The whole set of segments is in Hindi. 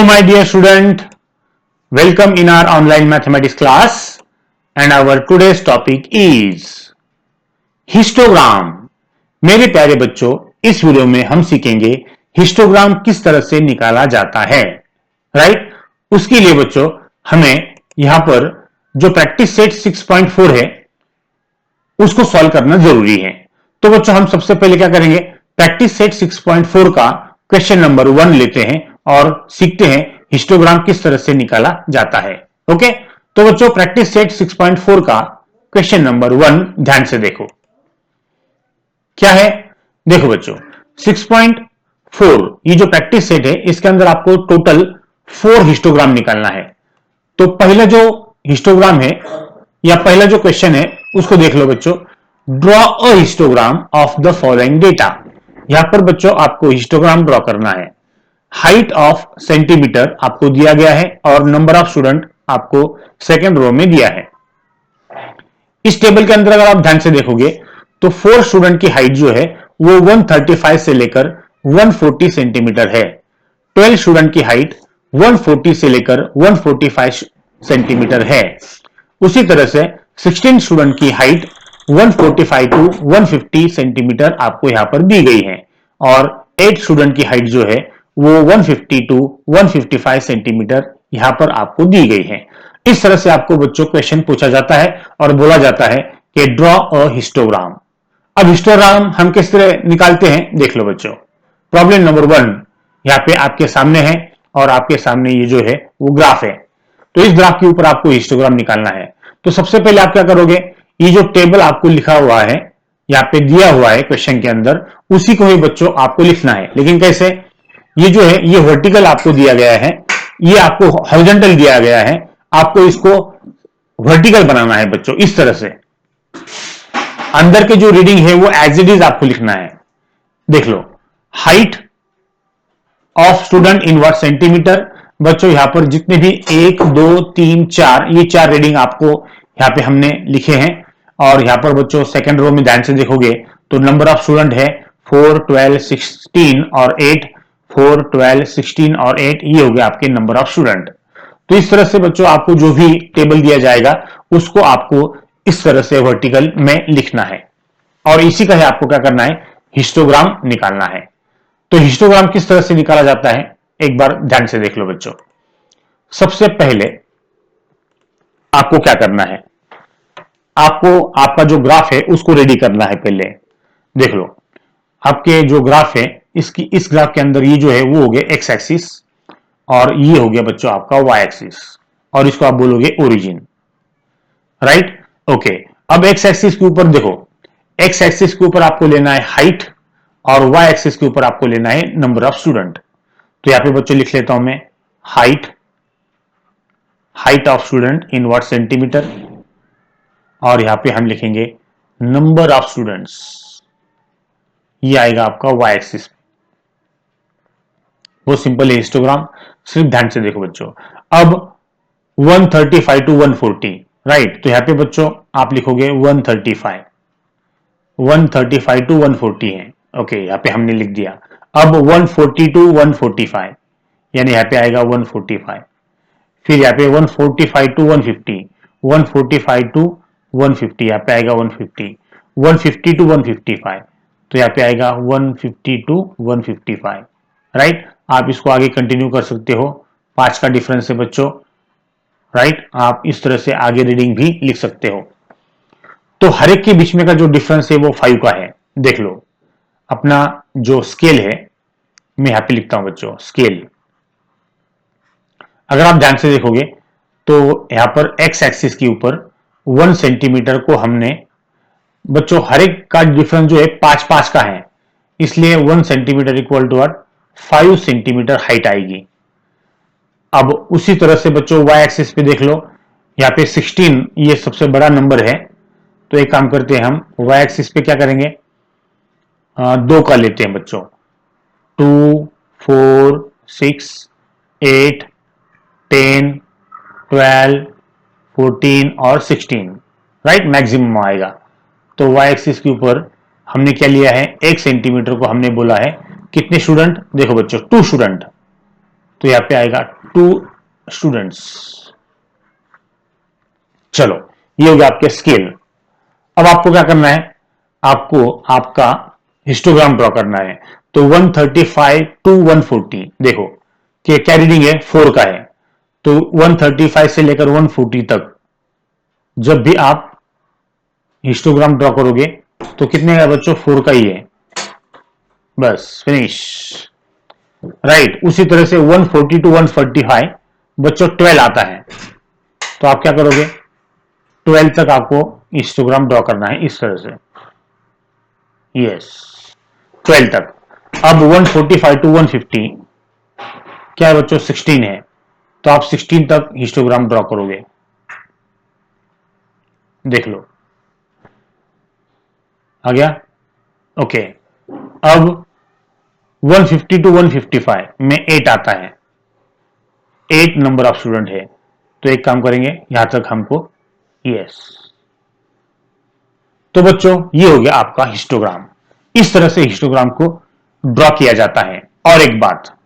Hello my dear student, welcome in our online mathematics class and our today's topic is histogram. मेरे प्यारे बच्चों, इस वीडियो में हम सीखेंगे हिस्टोग्राम किस तरह से निकाला जाता है। राइट, उसके लिए बच्चों हमें यहां पर जो प्रैक्टिस सेट 6.4 है उसको सॉल्व करना जरूरी है। तो बच्चों हम सबसे पहले क्या करेंगे, प्रैक्टिस सेट 6.4 का क्वेश्चन नंबर 1 लेते हैं और सीखते हैं हिस्टोग्राम किस तरह से निकाला जाता है। ओके, तो बच्चों प्रैक्टिस सेट 6.4 का क्वेश्चन नंबर 1 ध्यान से देखो क्या है। देखो बच्चों 6.4 ये जो प्रैक्टिस सेट है इसके अंदर आपको टोटल 4 हिस्टोग्राम निकालना है। तो पहला जो हिस्टोग्राम है या पहला जो क्वेश्चन है उसको देख लो बच्चों। Draw a histogram of the following data. यहां पर बच्चों आपको हिस्टोग्राम ड्रॉ करना है। हाइट ऑफ सेंटीमीटर आपको दिया गया है और नंबर ऑफ स्टूडेंट आपको सेकेंड रो में दिया है। इस टेबल के अंदर अगर आप ध्यान से देखोगे तो 4 स्टूडेंट की हाइट जो है वो 135 से लेकर 140 सेंटीमीटर है। 12 स्टूडेंट की हाइट 140 से लेकर 145 सेंटीमीटर है। उसी तरह से 16 स्टूडेंट की हाइट 145 टू 150 सेंटीमीटर आपको यहां पर दी गई है और 8 स्टूडेंट की हाइट जो है वो 150 टू 155 सेंटीमीटर यहां पर आपको दी गई है। इस तरह से आपको बच्चों क्वेश्चन पूछा जाता है और बोला जाता है कि ड्रॉ अ हिस्टोग्राम। अब हिस्टोग्राम हम किस तरह निकालते हैं देख लो बच्चों। प्रॉब्लम नंबर 1 यहां पे आपके सामने है और आपके सामने ये जो है वो ग्राफ है। तो इस ग्राफ के ऊपर आपको हिस्टोग्राम निकालना है। तो सबसे पहले आप क्या करोगे, ये जो टेबल आपको लिखा हुआ है यहाँ पे दिया हुआ है क्वेश्चन के अंदर, उसी को ही बच्चों आपको लिखना है। लेकिन कैसे, ये जो है ये वर्टिकल आपको दिया गया है, ये आपको हॉरिजॉन्टल दिया गया है, आपको इसको वर्टिकल बनाना है बच्चों। इस तरह से अंदर के जो रीडिंग है वो एज इट इज आपको लिखना है। देख लो, height of student in what centimetre. बच्चों यहां पर जितने भी 1 2 3 4 ये 4 रीडिंग आपको यहां पे हमने लिखे हैं। और यहां पर बच्चों सेकंड रो में ध्यान से देखोगे तो नंबर ऑफ स्टूडेंट है 4 12 16 और 8। 4 12 16 और 8 ये हो गया आपके नंबर ऑफ स्टूडेंट। तो इस तरह से बच्चों आपको जो भी टेबल दिया जाएगा उसको आपको इस तरह से वर्टिकल में लिखना है और इसी का है आपको क्या करना है, हिस्टोग्राम निकालना है। तो हिस्टोग्राम किस तरह से निकाला जाता है एक बार ध्यान से देख लो बच्चों। सबसे पहले आपको क्या करना है, आपको आपका जो ग्राफ है उसको रेडी करना है। पहले देख लो आपके जो ग्राफ है इसकी इस ग्राफ के अंदर ये जो है वो हो गया एक्स एक्सिस और ये हो गया बच्चों आपका वाई एक्सिस और इसको आप बोलोगे ओरिजिन। Right, okay. अब एक्स एक्सिस के ऊपर देखो, एक्स एक्सिस के ऊपर आपको लेना है हाइट और वाई एक्सिस के ऊपर आपको लेना है नंबर ऑफ स्टूडेंट। तो यहां पे बच्चों लिख लेता हूं मैं height of student in what centimetre और यहां पे हम लिखेंगे नंबर ऑफ स्टूडेंट्स, ये आएगा आपका वाई एक्सिस। वो सिंपल है हिस्टोग्राम, सिर्फ ध्यान से देखो बच्चों। अब 135 टू 140, राइट, तो यहां पे बच्चों आप लिखोगे 135 टू 140 है। ओके, यहां पे हमने लिख दिया। अब 140 टू 145 यानी यहां पे आएगा 145। फिर यहाँ पे 145 टू 150, 145 टू 150 यहाँ पे आएगा 150, 150 टू 155 तो यहाँ पे आएगा 150 टू 155। राइट, आप इसको आगे कंटिन्यू कर सकते हो, 5 का डिफरेंस है बच्चों। राइट, आप इस तरह से आगे रीडिंग भी लिख सकते हो। तो हर एक के बीच में का जो डिफरेंस है वो 5 का है। देख लो अपना जो स्केल है, मैं यहाँ पे लिखता हूं बच्चों स्केल। अगर आप ध्यान से देखोगे तो यहां पर एक्स एक्सिस के ऊपर 1 सेंटीमीटर को हमने बच्चों हर एक का डिफरेंस जो है 5-5 का है, इसलिए 1 centimetre equal to 5 centimetre height आएगी। अब उसी तरह से बच्चों वाई एक्सिस पे देख लो, यहाँ पे 16 ये सबसे बड़ा नंबर है। तो एक काम करते हैं हम वाई एक्सिस पे क्या करेंगे, 2 का लेते हैं बच्चों। 2 4 6 8 10 12 14 और 16, राइट, मैक्सिमम आएगा। तो वाई एक्सिस के ऊपर हमने क्या लिया है, 1 सेंटीमीटर को हमने बोला है कितने स्टूडेंट, देखो बच्चों 2 स्टूडेंट। तो यहां पे आएगा 2 स्टूडेंट्स। चलो, ये हो गया आपके स्केल। अब आपको क्या करना है, आपको आपका हिस्टोग्राम ड्रॉ करना है। तो 135 टू 140, देखो कि क्या रीडिंग है, 4 का है। तो 135 से लेकर 140 तक जब भी आप हिस्टोग्राम ड्रॉ करोगे तो कितने का बच्चों, 4 का ही है, बस फिनिश। राइट, उसी तरह से 140 टू 145 बच्चों 12 आता है। तो आप क्या करोगे, 12 तक आपको हिस्टोग्राम ड्रॉ करना है इस तरह से, यस 12 तक। अब 145 टू 150 क्या है बच्चों, 16 है। तो आप 16 तक हिस्टोग्राम ड्रॉ करोगे, देख लो आ गया। ओके, अब 150 टू 155 में 8 आता है, 8 नंबर ऑफ स्टूडेंट है। तो एक काम करेंगे, यहां तक हमको, यस। तो बच्चों ये हो गया आपका हिस्टोग्राम। इस तरह से हिस्टोग्राम को ड्रॉ किया जाता है। और एक बात,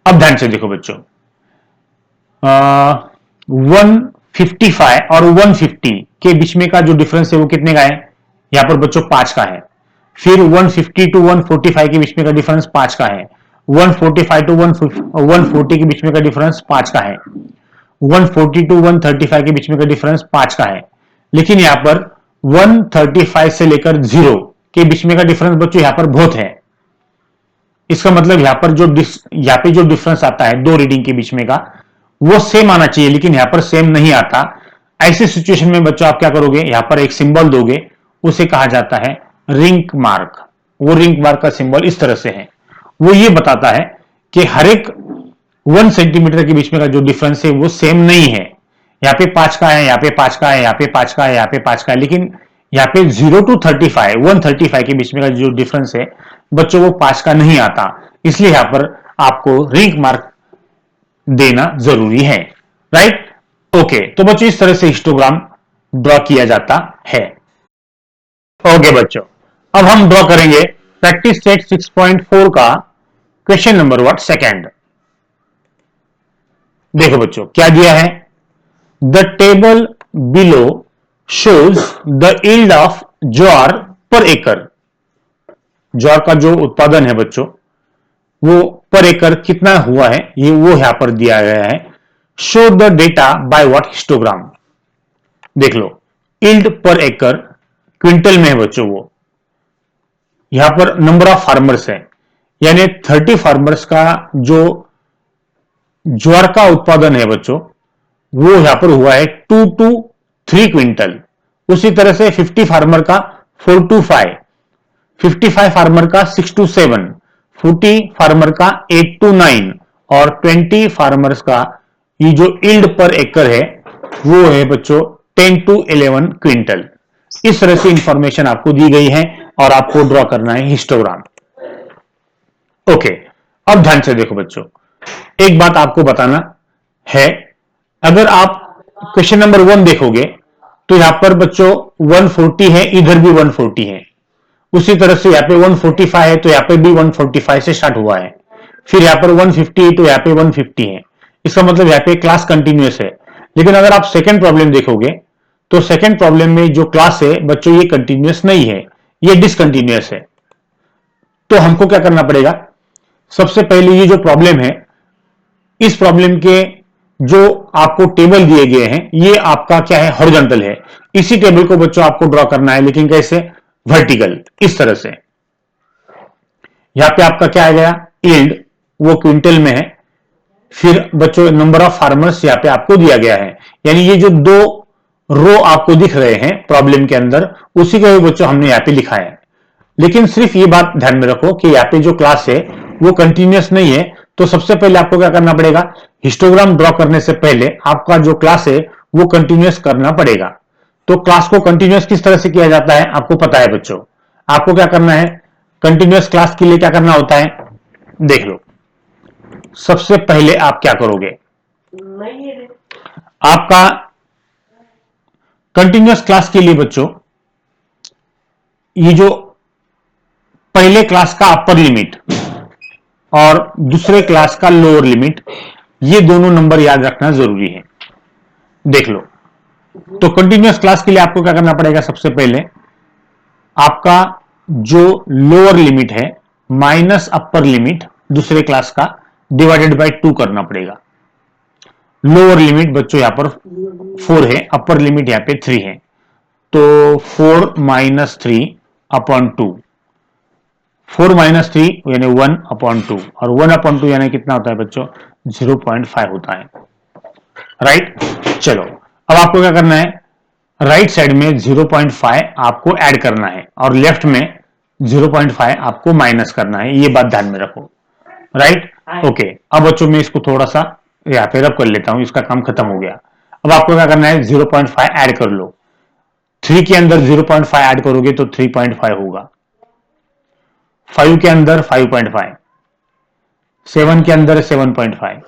अब ध्यान से देखो बच्चों, 155 और 150 के बीच में का जो डिफरेंस है वो कितने का है, यहां पर बच्चों 5 का है। फिर 150 टू 145 के बीच में का डिफरेंस 5 का है। 145 टू 140 के बीच में का डिफरेंस 5 का है। 140 टू 135 के बीच में का डिफरेंस 5 का है। लेकिन यहां पर 135 से लेकर 0 के बीच में का डिफरेंस बच्चों यहां पर बहुत है। इसका मतलब यहां पर यहां पे जो डिफरेंस आता है दो रीडिंग के बीच में का, वो सेम आना चाहिए, लेकिन यहां पर सेम नहीं आता। ऐसी सिचुएशन में बच्चों आप क्या करोगे, यहां पर एक सिंबल दोगे, उसे कहा जाता है रिंग मार्क। वो रिंग मार्क का सिंबल इस तरह से है, वो ये बताता है कि हर एक 1 सेंटीमीटर के बीच में का जो डिफरेंस है वो सेम नहीं है। यहाँ पे 5 का है, यहाँ पे 5 का है, यहाँ पे 5 का है, यहाँ पे 5 का है, लेकिन यहाँ पे 0 टू 35 135 के बीच में का जो डिफरेंस है बच्चों वो 5 का नहीं आता। इसलिए यहां पर आपको रिंग मार्क देना जरूरी है। Right, okay. तो बच्चों इस तरह से हिस्टोग्राम ड्रॉ किया जाता है। ओके बच्चों, अब हम ड्रॉ करेंगे प्रैक्टिस सेट 6.4 का क्वेश्चन नंबर व्हाट सेकंड। देखो बच्चों क्या दिया है, the table below shows the yield of jowar per acre. ज्वार का जो उत्पादन है बच्चों वो पर एकड़ कितना हुआ है, ये वो यहां पर दिया गया है। Show the data by what histogram. देख लो, यील्ड पर एकड़ क्विंटल में है बच्चों, वो यहां पर नंबर ऑफ फार्मर्स है, यानी 30 फार्मर्स का जो ज्वार का उत्पादन है बच्चों वो यहां पर हुआ है 2 to 3 क्विंटल। उसी तरह से 50 फार्मर का 4 to 5, 55 फार्मर का 6 to 7, 40 फार्मर का 8 to 9 और 20 फार्मर्स का ये जो यील्ड पर एकड़ है वो है बच्चों 10 to 11 क्विंटल। इस तरह से इंफॉर्मेशन आपको दी गई है और आपको ड्रॉ करना है हिस्टोग्राम। ओके, अब ध्यान से देखो बच्चों, एक बात आपको बताना है, अगर आप क्वेश्चन नंबर 1 देखोगे तो यहां पर बच्चों 140 है, इधर भी 140 है। उसी तरह से यहां पे 145 है तो यहां पे भी 145 से स्टार्ट हुआ है। फिर यहां पर 150 है तो यहां पे 150 है। इसका मतलब यहां पे क्लास कंटिन्यूअस है। लेकिन अगर आप सेकंड प्रॉब्लम देखोगे तो सेकंड प्रॉब्लम में जो क्लास है बच्चों ये कंटिन्यूअस नहीं है, ये डिसकंटिन्यूअस है। तो हमको क्या करना पड़ेगा, सबसे पहले ये जो प्रॉब्लम है, इस प्रॉब्लम के जो आपको टेबल दिए गए हैं ये आपका क्या है, हॉरिजॉन्टल है। इसी टेबल को बच्चों आपको ड्रॉ करना है, लेकिन कैसे, वर्टिकल, इस तरह से। यहां पे आपका क्या आ गया, यील्ड वो क्विंटल में है। फिर बच्चों नंबर ऑफ फार्मर्स यहां पे आपको दिया गया है, यानी ये जो दो रो आपको दिख रहे हैं प्रॉब्लम के अंदर उसी को बच्चों हमने यहां पे लिखा है। लेकिन सिर्फ ये बात ध्यान में रखो कि यहाँ पे जो क्लास है वो कंटिन्यूअस नहीं है। तो सबसे पहले आपको क्या करना पड़ेगा, हिस्टोग्राम ड्रॉ करने से पहले आपका जो क्लास है वो कंटिन्यूअस करना पड़ेगा। तो क्लास को कंटिन्यूअस किस तरह से किया जाता है आपको पता है बच्चों। आपको क्या करना है, कंटिन्यूअस क्लास के लिए क्या करना होता है, देख लो। सबसे पहले आप क्या करोगे, आपका कंटिन्यूअस क्लास के लिए बच्चों ये जो पहले क्लास का अपर लिमिट और दूसरे क्लास का लोअर लिमिट, ये दोनों नंबर याद रखना जरूरी है। देख लो, तो कंटिन्यूअस क्लास के लिए आपको क्या करना पड़ेगा, सबसे पहले आपका जो लोअर लिमिट है माइनस अपर लिमिट दूसरे क्लास का डिवाइडेड बाय 2 करना पड़ेगा। लोअर लिमिट बच्चों यहां पर 4 है, अपर लिमिट यहां पे 3 है, तो 4 माइनस 3 अपॉन 2, 4 माइनस 3 यानी 1 अपॉन 2, और 1 अपॉन 2 यानी कितना होता है बच्चों, 0.5 होता है। राइट, चलो अब आपको क्या करना है, राइट साइड में 0.5 आपको ऐड करना है और लेफ्ट में 0.5 आपको माइनस करना है, ये बात ध्यान में रखो। Right, okay. अब बच्चों मैं इसको थोड़ा सा यहाँ पे रब कर लेता हूं, इसका काम खत्म हो गया। अब आपको क्या करना है, 0.5 ऐड कर लो, 3 के अंदर 0.5 ऐड करोगे तो 3.5 होगा, 5 के अंदर 5.5, 7 के अंदर 7.5,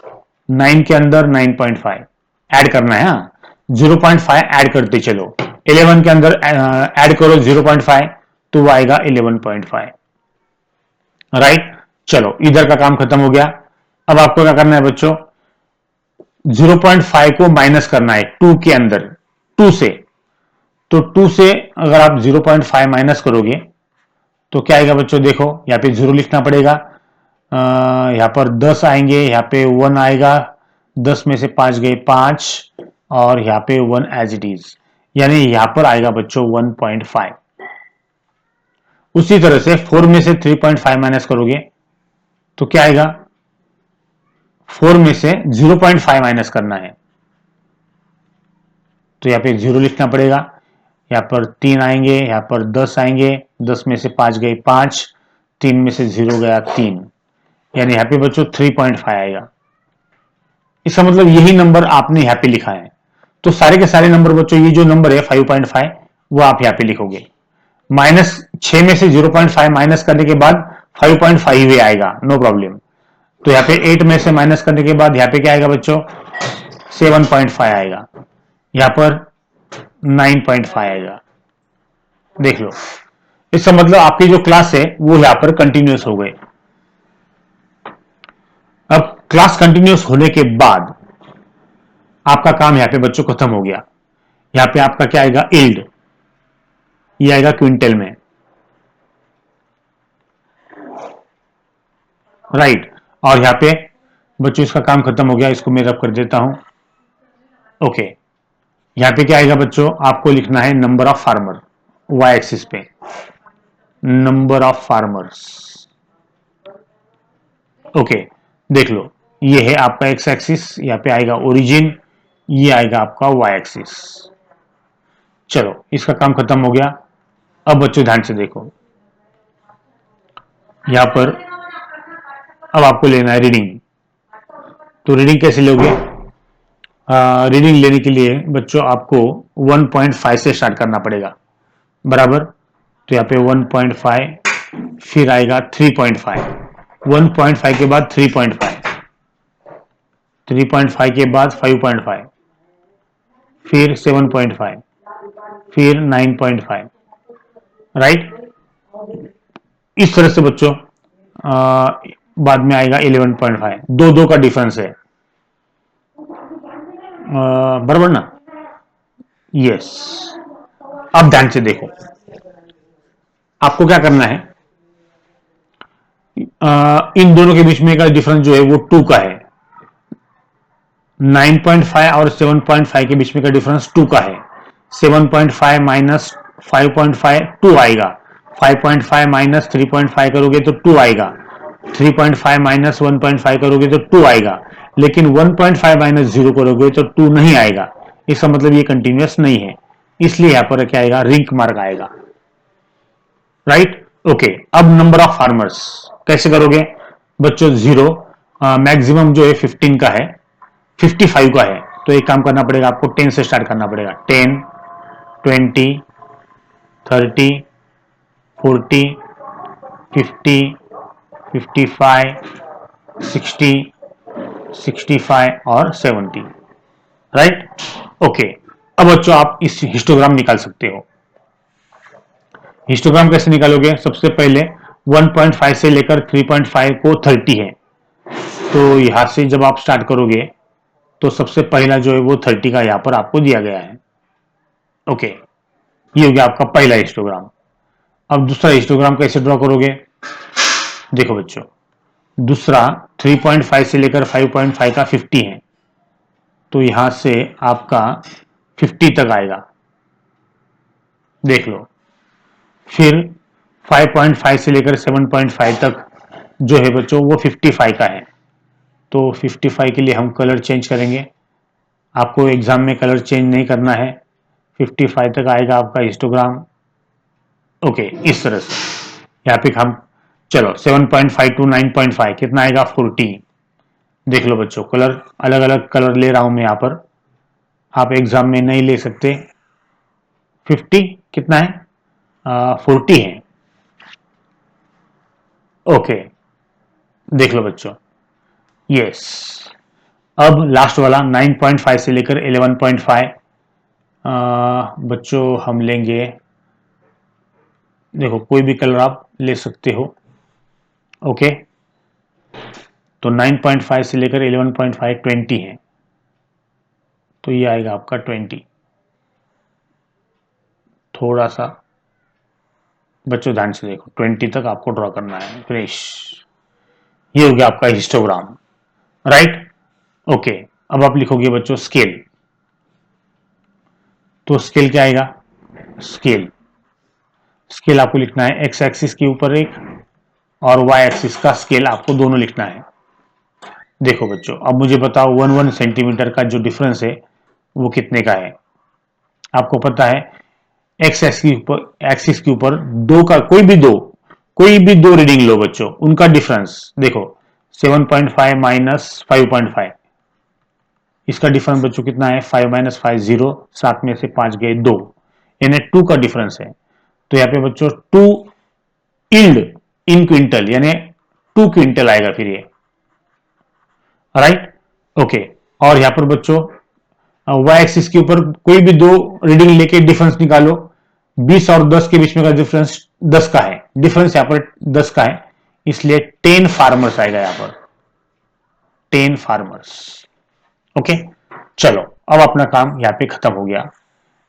9 के अंदर 9.5 ऐड करना है। हाँ, 0.5 ऐड करते चलो, 11 के अंदर ऐड करो 0.5 तो वो आएगा 11.5। राइट, चलो इधर का काम खत्म हो गया। अब आपको क्या करना है बच्चों, 0.5 को माइनस करना है 2 के अंदर, 2 से, तो 2 से अगर आप 0.5 माइनस करोगे तो क्या आएगा बच्चों, देखो यहाँ पे 0 लिखना पड़ेगा, यहाँ पर 10 आएंगे, यहाँ पे 1 आएगा, 10 में से 5 गए 5, और यहाँ पे 1 एज इट इज, यानी यहाँ पर आएगा बच्चों 1.5। उसी तरह से 4 में से 3.5 माइनस करोगे तो क्या आएगा, 4 में से 0.5 माइनस करना है, तो यहाँ पे 0 लिखना पड़ेगा, यहाँ पर 3 आएंगे, यहाँ पर 10 आएंगे, 10 में से 5 गए 5, 3 में से 0 गया 3, यानी यहाँ पे बच्चों 3.5 आएगा। इसका मतलब यही नंबर आपने यहाँ पे लिखा है। तो सारे के सारे नंबर बच्चों, ये जो नंबर है 5.5 वो आप यहाँ पे लिखोगे, माइनस 6 में से 0.5 माइनस करने के बाद 5.5 ही आएगा, नो प्रॉब्लम। तो यहाँ पे 8 में से माइनस करने के बाद यहाँ पे क्या आएगा बच्चों, 7.5 आएगा, यहाँ पर 9.5 आएगा। देख लो, इसका मतलब आपकी जो क्लास है वो यहाँ पर कंटिन्यूअस हो गए। अब क्लास कंटिन्यूअस होने के बाद आपका काम यहाँ पे बच्चों खत्म हो गया। यहाँ पे आपका क्या आएगा, इल्ड, ये आएगा क्विंटल में। राइट, और यहाँ पे बच्चों इसका काम खत्म हो गया, इसको मैं रब कर देता हूं। ओके, यहाँ पे क्या आएगा बच्चों, आपको लिखना है number of farmer, Y axis पे नंबर ऑफ फार्मर्स। ओके, देख लो, ये है आपका एक्स एक्सिस, यहाँ पे आएगा ओरिजिन, ये आएगा आपका वाई एक्सिस। चलो इसका काम खत्म हो गया। अब बच्चों ध्यान से देखो, यहां पर अब आपको लेना है रीडिंग। तो रीडिंग कैसे लोगे, रीडिंग लेने के लिए बच्चों आपको 1.5 से स्टार्ट करना पड़ेगा, बराबर। तो यहाँ पे 1.5, फिर आएगा 3.5, 1.5 के बाद 3.5, 3.5 के बाद 5.5, फिर 7.5, फिर 9.5। राइट, इस तरह से बच्चों बाद में आएगा 11.5, दो दो का डिफरेंस है, बराबर ना। यस, अब ध्यान से देखो, आपको क्या करना है, इन दोनों के बीच में का डिफरेंस जो है वो 2 का है, 9.5 और 7.5 के बीच में का डिफरेंस 2 का है। 7.5 माइनस 5.5 2 आएगा, 5.5 माइनस 3.5 करोगे तो 2 आएगा, 3.5 माइनस 1.5 करोगे तो 2 आएगा, लेकिन 1.5 माइनस 0 करोगे तो 2 नहीं आएगा। इसका मतलब ये कंटिन्यूअस नहीं है, इसलिए यहां पर क्या आएगा, रिंक मार्क आएगा। Right, okay. अब नंबर ऑफ फार्मर्स कैसे करोगे बच्चों, 0 मैक्सिमम जो है 15 का है, 55 का है, तो एक काम करना पड़ेगा आपको, 10 से स्टार्ट करना पड़ेगा, 10, 20, 30, 40, 50, 55, 60, 65 और 70। Right, okay. अब बच्चों आप इस हिस्टोग्राम निकाल सकते हो। हिस्टोग्राम कैसे निकालोगे, सबसे पहले 1.5 से लेकर 3.5 को 30 है। तो यहां से जब आप स्टार्ट करोगे तो सबसे पहला जो है वो 30 का यहां पर आपको दिया गया है। ओके, ये हो गया आपका पहला हिस्टोग्राम। अब दूसरा हिस्टोग्राम कैसे ड्रॉ करोगे? देखो बच्चों, दूसरा 3.5 से लेकर 5.5 का 50 है, तो यहां से आपका 50 तक आएगा, देख लो। फिर 5.5 से लेकर 7.5 तक जो है बच्चों वो 55 का है, तो 55 के लिए हम कलर चेंज करेंगे। आपको एग्जाम में कलर चेंज नहीं करना है। 55 तक आएगा आपका हिस्टोग्राम। ओके, इस तरह से यहाँ पे हम चलो 7.5 टू 9.5 कितना आएगा? 14। देख लो बच्चों, कलर अलग अलग कलर ले रहा हूं मैं यहाँ पर, आप एग्जाम में नहीं ले सकते। 50 कितना है? 40 है। ओके, देख लो बच्चों, यस। अब लास्ट वाला 9.5 से लेकर 11.5 बच्चों हम लेंगे, देखो कोई भी कलर आप ले सकते हो। ओके, तो 9.5 से लेकर 11.5 20 है, तो ये आएगा आपका 20। थोड़ा सा बच्चों ध्यान से देखो, 20 तक आपको ड्रॉ करना है। फिनिश। ये हो गया आपका हिस्टोग्राम, राइट। ओके, अब आप लिखोगे बच्चों स्केल। तो स्केल क्या आएगा? स्केल स्केल आपको लिखना है एक्स एक्सिस के ऊपर एक और वाई एक्सिस का स्केल आपको दोनों लिखना है। देखो बच्चों, अब मुझे बताओ 1 सेंटीमीटर का जो डिफरेंस है वो कितने का है? आपको पता है एक्स एक्सिस के ऊपर दो का कोई भी दो रीडिंग लो बच्चों, उनका डिफरेंस देखो 7.5 माइनस 5.5, इसका डिफरेंस बच्चों कितना है? 5 माइनस 5 0, 7 में से 5 गए 2, यानी 2 का डिफरेंस है। तो यहाँ पे बच्चों 2 इल्ड इन क्विंटल, यानी 2 क्विंटल आएगा फिर ये, राइट। ओके, और यहां पर बच्चों वाई एक्सिस के ऊपर कोई भी दो रीडिंग लेके डिफरेंस निकालो। 20 और 10 के बीच में का डिफरेंस 10 का है, डिफरेंस यहां पर 10 का है, इसलिए 10 फार्मर्स आएगा यहां पर, 10 फार्मर्स। ओके, चलो अब अपना काम यहां पे खत्म हो गया।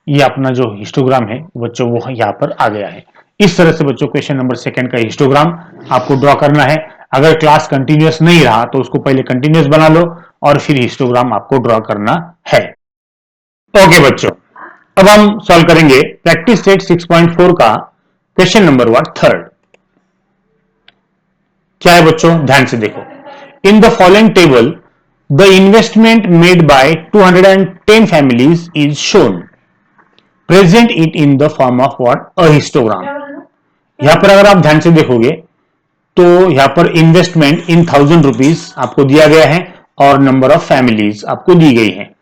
ये अपना जो हिस्टोग्राम है बच्चों वो यहां पर आ गया है। इस तरह से बच्चों क्वेश्चन नंबर 2 का हिस्टोग्राम आपको ड्रॉ करना है। अगर क्लास कंटिन्यूअस नहीं रहा तो उसको पहले कंटिन्यूअस बना लो और फिर हिस्टोग्राम आपको ड्रॉ करना है। ओके बच्चों, अब हम सॉल्व करेंगे प्रैक्टिस सेट 6.4 का क्वेश्चन नंबर 3। क्या है बच्चों? ध्यान से देखो। In the following table the investment made by 210 families is shown, present it in the form of what? A histogram. यहां पर अगर आप ध्यान से देखोगे तो यहां पर इन्वेस्टमेंट इन 1000 रुपीज आपको दिया गया है और नंबर ऑफ फैमिलीज आपको दी गई है।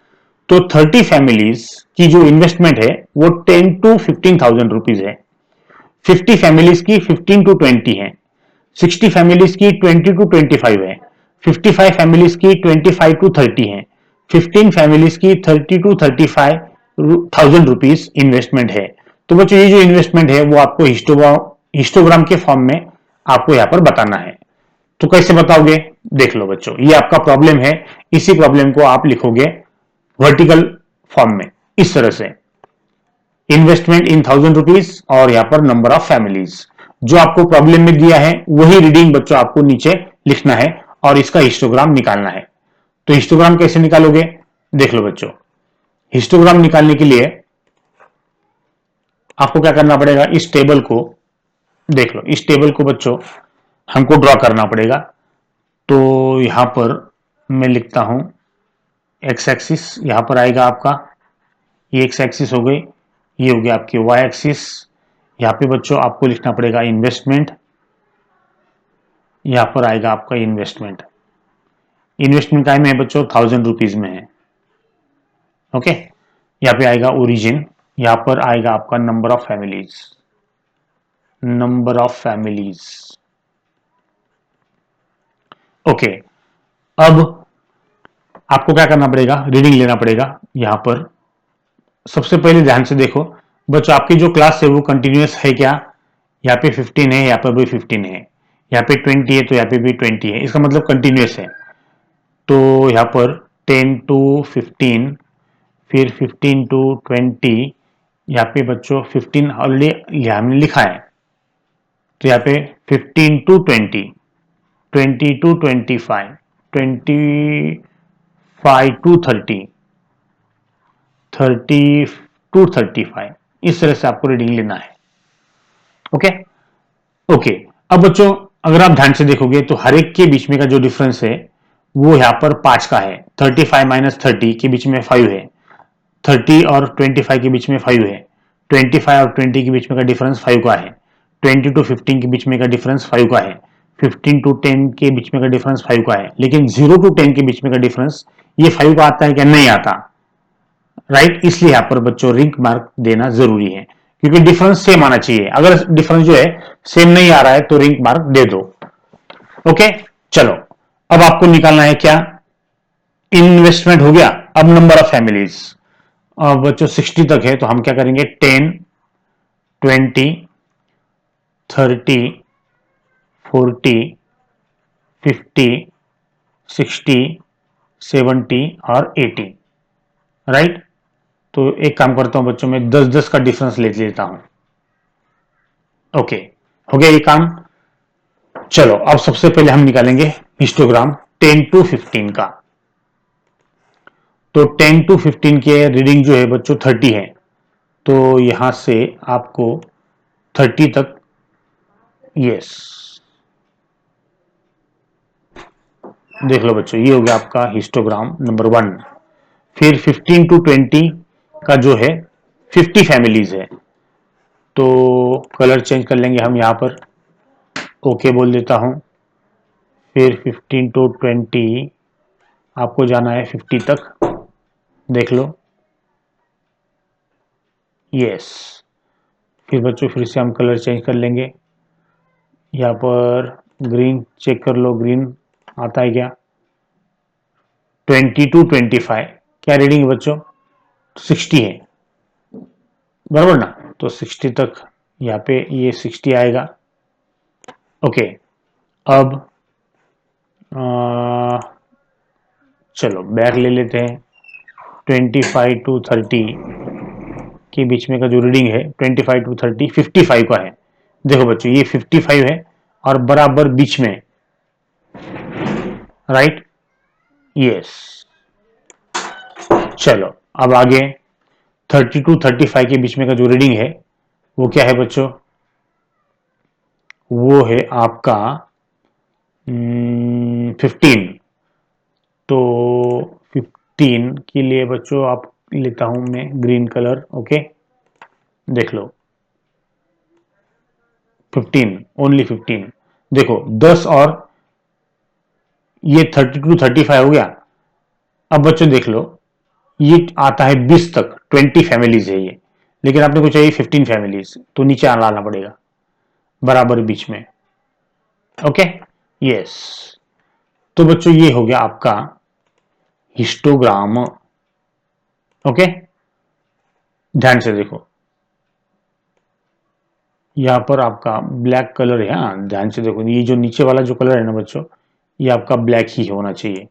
तो 30 फैमिलीज की जो इन्वेस्टमेंट है वो 10 टू 15,000 रुपीज है। 50 फैमिलीज की 15 टू 20 है। 60 फैमिलीज की 20 टू 25 है। 55 फैमिलीज की 25 टू 30 है। 15 फैमिलीज की 30 टू 35,000 रुपीज इन्वेस्टमेंट है। तो बच्चों ये जो इन्वेस्टमेंट है वो आपको हिस्टोग्राम के फॉर्म में आपको यहां पर बताना है। तो कैसे बताओगे? देख लो बच्चों, ये आपका प्रॉब्लम है, इसी प्रॉब्लम को आप लिखोगे वर्टिकल फॉर्म में इस तरह से, इन्वेस्टमेंट इन 1000 रुपीज और यहां पर नंबर ऑफ फैमिलीज। जो आपको प्रॉब्लम में दिया है वही रीडिंग बच्चों आपको नीचे लिखना है और इसका हिस्टोग्राम निकालना है। तो हिस्टोग्राम कैसे निकालोगे? देख लो बच्चों, हिस्टोग्राम निकालने के लिए आपको क्या करना पड़ेगा? इस टेबल को देख लो, इस टेबल को बच्चों हमको ड्रॉ करना पड़ेगा। तो यहां पर मैं लिखता हूं एक्स एक्सिस, यहां पर आएगा आपका, ये एक्स एक्सिस हो गई, ये हो गया आपकी वाई एक्सिस। यहां पे बच्चों आपको लिखना पड़ेगा इन्वेस्टमेंट, यहां पर आएगा आपका इन्वेस्टमेंट। इन्वेस्टमेंट काय में है बच्चों? 1000 रुपीज में है। ओके, यहां पे आएगा ओरिजिन, यहां पर आएगा आपका number of families, number of families. Okay, अब आपको क्या करना पड़ेगा? रीडिंग लेना पड़ेगा। यहां पर सबसे पहले ध्यान से देखो बच्चों, आपकी जो क्लास है वो कंटिन्यूअस है क्या? यहाँ पे 15 है, यहाँ पर भी 15 है, यहाँ पे 20 है तो यहाँ पे भी 20 है, इसका मतलब कंटिन्यूस है। तो यहाँ पर 10 to 15, फिर 15 to 20, यहाँ पे बच्चों 15 ऑलरेडी हमने लिखा है, तो यहाँ पे 15 to 20, 20 to 25, 25 to 30, 30 to 35, इस तरह से आपको रीडिंग लेना है। ओके ओके, अब बच्चों अगर आप ध्यान से देखोगे तो हर एक के बीच में का जो डिफरेंस है वो यहाँ पर 5 का है। 35 माइनस 30 के बीच में 5 है, 30 और 25 के बीच में 5 है, 25 और 20 के बीच में का डिफरेंस 5 का है, 20 टू 15 के बीच में का डिफरेंस 5 का है, 15 टू 10 के बीच में का डिफरेंस 5 का है, लेकिन 0 टू 10 के बीच में का डिफरेंस ये 5 का आता है क्या? नहीं आता, राइट। इसलिए यहाँ पर बच्चों रिंग मार्क देना जरूरी है, क्योंकि डिफरेंस सेम आना चाहिए। अगर डिफरेंस जो है सेम नहीं आ रहा है तो रिंग मार्क दे दो। ओके, चलो अब आपको निकालना है क्या? इन्वेस्टमेंट हो गया। अब नंबर ऑफ फैमिलीज, अब बच्चों 60 तक है तो हम क्या करेंगे? 10, 20, 30, 40, 50, 60, 70 और 80, राइट। तो एक काम करता हूं बच्चों, मैं 10-10 का डिफरेंस ले लेता हूं। ओके, हो गया ये काम। चलो अब सबसे पहले हम निकालेंगे हिस्टोग्राम 10 टू 15 का। तो 10 टू 15 के रीडिंग जो है बच्चों 30 है, तो यहां से आपको 30 तक, यस, देख लो बच्चों, ये हो गया आपका हिस्टोग्राम नंबर 1। फिर 15 टू 20 का जो है 50 फैमिलीज है, तो कलर चेंज कर लेंगे हम यहाँ पर, ओके बोल देता हूँ। फिर 15 टू 20 आपको जाना है 50 तक, देख लो, यस। फिर बच्चों फिर से हम कलर चेंज कर लेंगे, यहाँ पर ग्रीन चेक कर लो, ग्रीन आता है क्या? 20 टू 25 क्या रीडिंग है बच्चों? 60 है, बराबर ना? तो 60 तक यहाँ पे ये 60 आएगा। ओके, अब चलो बैक ले लेते हैं। 25 टू 30 के बीच में का जो रीडिंग है 25 टू 30 55 का है। देखो बच्चों ये 55 है और बराबर बीच में, राइट, यस। चलो अब आगे 30 टू 35 के बीच में का जो रीडिंग है वो क्या है बच्चों? वो है आपका 15। तो 15 के लिए बच्चों आप लेता हूं मैं ग्रीन कलर, ओके, देख लो 15, ओनली 15। देखो 10 और ये 30 टू 35 हो गया। अब बच्चों देख लो ये आता है 20 तक, 20 फैमिलीज है ये, लेकिन आपने को चाहिए 15 फैमिलीज, तो नीचे लाना पड़ेगा बराबर बीच में। Okay, yes. तो बच्चों ये हो गया आपका हिस्टोग्राम। ओके, ध्यान से देखो, यहां पर आपका ब्लैक कलर है, हाँ ध्यान से देखो, ये जो नीचे वाला जो कलर है ना बच्चों, ये आपका ब्लैक ही होना चाहिए।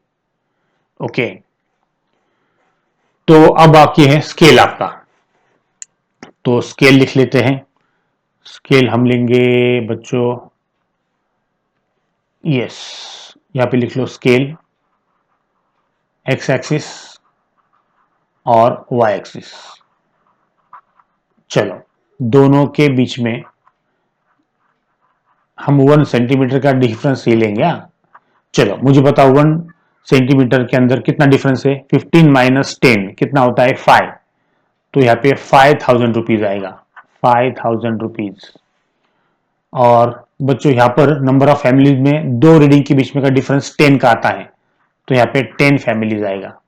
ओके, तो अब बाकी है स्केल आपका, तो स्केल लिख लेते हैं। स्केल हम लेंगे बच्चों, यस, यहां पे लिख लो स्केल, एक्स एक्सिस और वाई एक्सिस। चलो दोनों के बीच में हम 1 सेंटीमीटर का डिफरेंस ही लेंगे। चलो मुझे बताओ 1 सेंटीमीटर के अंदर कितना डिफरेंस है? 15 माइनस 10 कितना होता है? 5। तो यहाँ पे 5000 रुपीज आएगा, 5000 रुपीज। और बच्चों यहाँ पर नंबर ऑफ फैमिलीज में दो रीडिंग के बीच में का डिफरेंस 10 का आता है, तो यहाँ पे 10 फैमिलीज आएगा,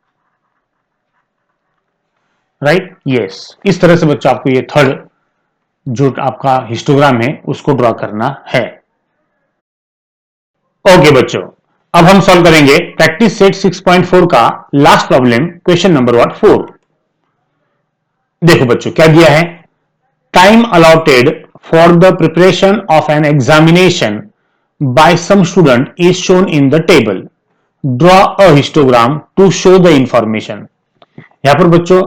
राइट, यस। इस तरह से बच्चों आपको ये थर्ड जो आपका हिस्टोग्राम है उसको ड्रॉ करना है। ओके बच्चों, अब हम सॉल्व करेंगे प्रैक्टिस सेट 6.4 का लास्ट प्रॉब्लम, क्वेश्चन नंबर 4। देखो बच्चों क्या दिया है? Time allotted for the preparation of an examination by some student is shown in the table. Draw a histogram to show the information. यहां पर बच्चों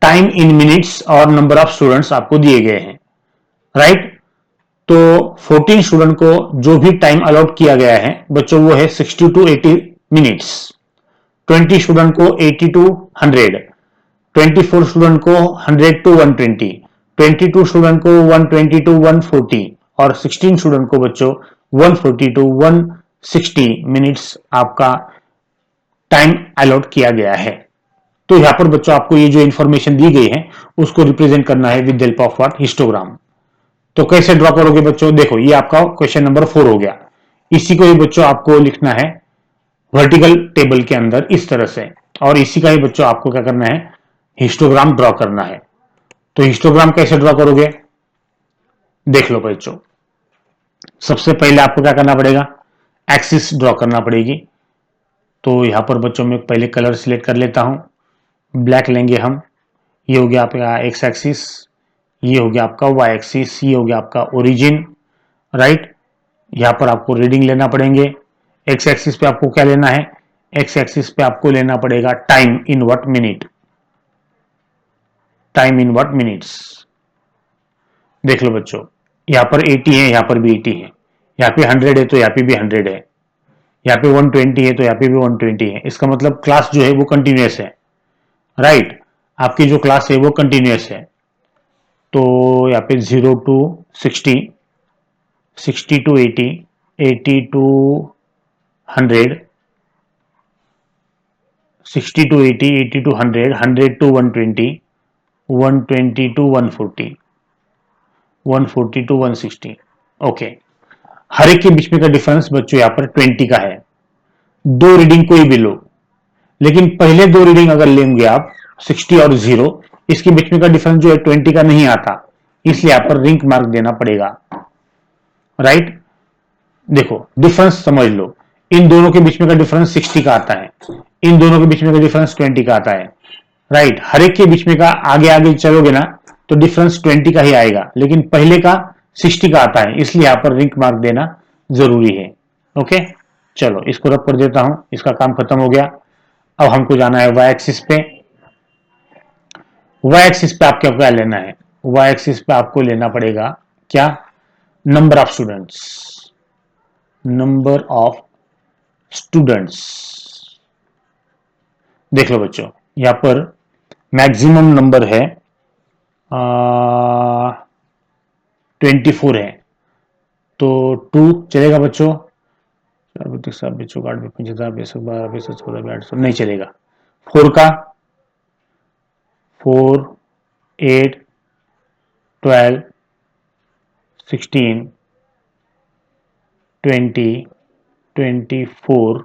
टाइम इन मिनट्स और नंबर ऑफ स्टूडेंट्स आपको दिए गए हैं, राइट। तो 14 स्टूडेंट को जो भी टाइम अलॉट किया गया है बच्चों वो है 60 to 80 मिनट्स, 20 स्टूडेंट को 80 to 100, 24 स्टूडेंट को 100 to 120, 22 स्टूडेंट को 120 to 140 और 16 स्टूडेंट को बच्चों 140 to 160 मिनट्स आपका टाइम अलॉट किया गया है। तो यहां पर बच्चों आपको ये जो इंफॉर्मेशन दी गई है उसको रिप्रेजेंट करना है with help of what, histogram. तो कैसे ड्रॉ करोगे बच्चों, देखो ये आपका क्वेश्चन नंबर 4 हो गया। इसी को ही बच्चों आपको लिखना है वर्टिकल टेबल के अंदर इस तरह से, और इसी का ही बच्चों आपको क्या करना है, हिस्टोग्राम ड्रॉ करना है। तो हिस्टोग्राम कैसे ड्रॉ करोगे, देख लो बच्चों। सबसे पहले आपको क्या करना पड़ेगा, एक्सिस ड्रॉ करना पड़ेगी। तो यहां पर बच्चों में पहले कलर सिलेक्ट कर लेता हूं, ब्लैक लेंगे हम। ये हो गया आपका एक्स एक्सिस, ये हो गया आपका वाई एक्सिस, ये हो गया आपका ओरिजिन, राइट। यहां पर आपको रीडिंग लेना पड़ेंगे। एक्स एक्सिस पे आपको क्या लेना है, एक्स एक्सिस पे आपको लेना पड़ेगा time in what minute, time in what minutes. देख लो बच्चों, यहां पर 80 है, यहां पर भी 80 है, यहां पे 100 है तो यहां पे भी 100 है, यहाँ पे 120 है तो यहाँ पे भी 120 है। इसका मतलब क्लास जो है वो कंटिन्यूस है, राइट। आपकी जो क्लास है वो कंटिन्यूस है। तो यहाँ पे 0 to 60, 60 to 80, 80 to 100, 60 to 80, 80 to 100, 100 to 120, 120 to 140, 140 to 160। Okay, हर एक के बीच में का डिफरेंस बच्चों यहाँ पर 20 का है। दो रीडिंग कोई भी लो, लेकिन पहले दो रीडिंग अगर लेंगे आप 60 और 0, इसके बीच में का डिफरेंस जो है 20 का नहीं आता, इसलिए यहाँ पर रिंग मार्क देना पड़ेगा, राइट। देखो डिफरेंस समझ लो, इन दोनों के बीच में का डिफरेंस 60 का आता है, इन दोनों के बीच में का डिफरेंस 20 का आता है, राइट। हर एक के बीच में का आगे आगे चलोगे ना तो डिफरेंस 20 का ही आएगा, लेकिन पहले का 60 का आता है, इसलिए यहां पर रिंग मार्क देना जरूरी है। ओके, चलो इसको रब कर देता हूं, इसका काम खत्म हो गया। अब हमको जाना है वाई एक्सिस पे। वाई एक्सिस पे आपको क्या लेना है, वाई एक्सिस पे आपको लेना पड़ेगा क्या, number of students, number of students. देख लो बच्चों, यहां पर मैक्सिमम नंबर है 24 है, तो 2 चलेगा बच्चों, नहीं चलेगा। 4 का 4, 8, 12, 16, 20, 24,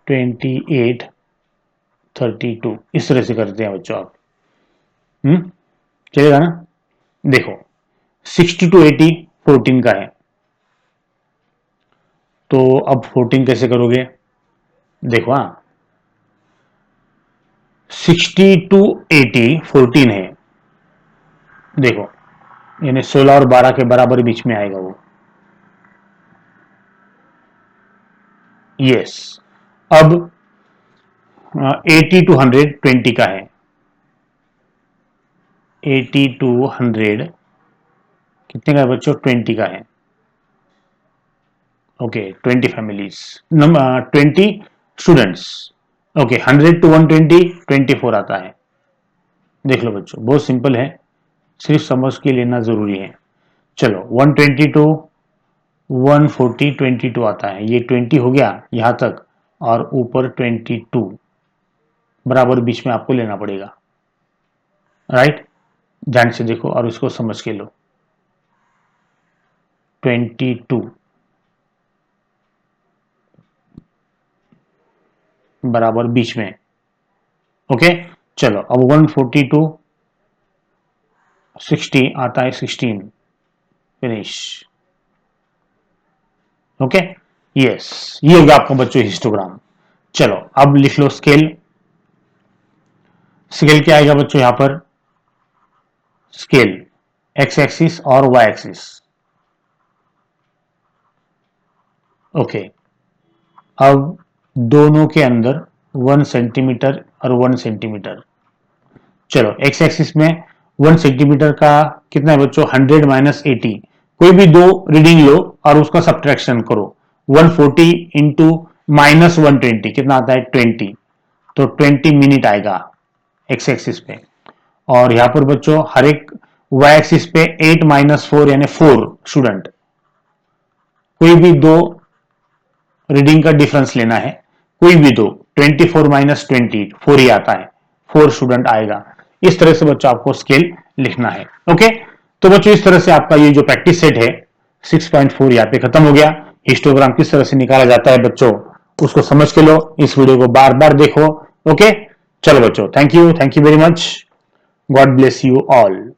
28, 32 इस तरह से करते हैं बच्चों आप। चलेगा ना। देखो 60 to 80 14 का है, तो अब 14 कैसे करोगे, देखो हाँ 60 to 80 14 है, देखो यानी 16 और 12 के बराबर बीच में आएगा वो। यस, अब 80 to 100 20 का है, 80 to 100 कितने का है बच्चों, 20 का है। Okay 20 families, 20 students. Okay 100 to 120 24 आता है। देख लो बच्चों बहुत सिंपल है, सिर्फ समझ के लेना जरूरी है। चलो 120 to 140 22 आता है, ये 20 हो गया यहां तक, और ऊपर 22 बराबर बीच में आपको लेना पड़ेगा, राइट। ध्यान से देखो और इसको समझ के लो, 22 बराबर बीच में। ओके चलो अब 140 to 60 आता है 16, फिनिश। ओके यस, ये होगा आपका बच्चों हिस्टोग्राम। चलो अब लिख लो स्केल। स्केल क्या आएगा बच्चों, यहां पर स्केल एक्स एक्सिस और वाई एक्सिस। ओके, अब दोनों के अंदर 1 सेंटीमीटर और 1 सेंटीमीटर। चलो, एक्स एक्सिस में 1 सेंटीमीटर का कितना है बच्चों, 100 माइनस 80। कोई भी दो रीडिंग लो और उसका सब्ट्रैक्शन करो। 140 इंटू माइनस 120 कितना आता है, 20। तो 20 मिनट आएगा एक्स एक्सिस पे। और यहां पर बच्चों हर एक वाई एक्सिस पे 8 माइनस 4 यानी 4 स्टूडेंट। कोई भी दो रीडिंग का डिफरेंस लेना है, कोई भी दो, 24 माइनस 20 4 ही आता है, 4 स्टूडेंट आएगा। इस तरह से बच्चों आपको स्केल लिखना है। ओके, तो बच्चों इस तरह से आपका ये जो प्रैक्टिस सेट है 6.4 यहाँ पे खत्म हो गया। हिस्टोग्राम किस तरह से निकाला जाता है बच्चों, उसको समझ के लो, इस वीडियो को बार बार देखो। ओके, चलो बच्चों, thank you very much, God bless you all.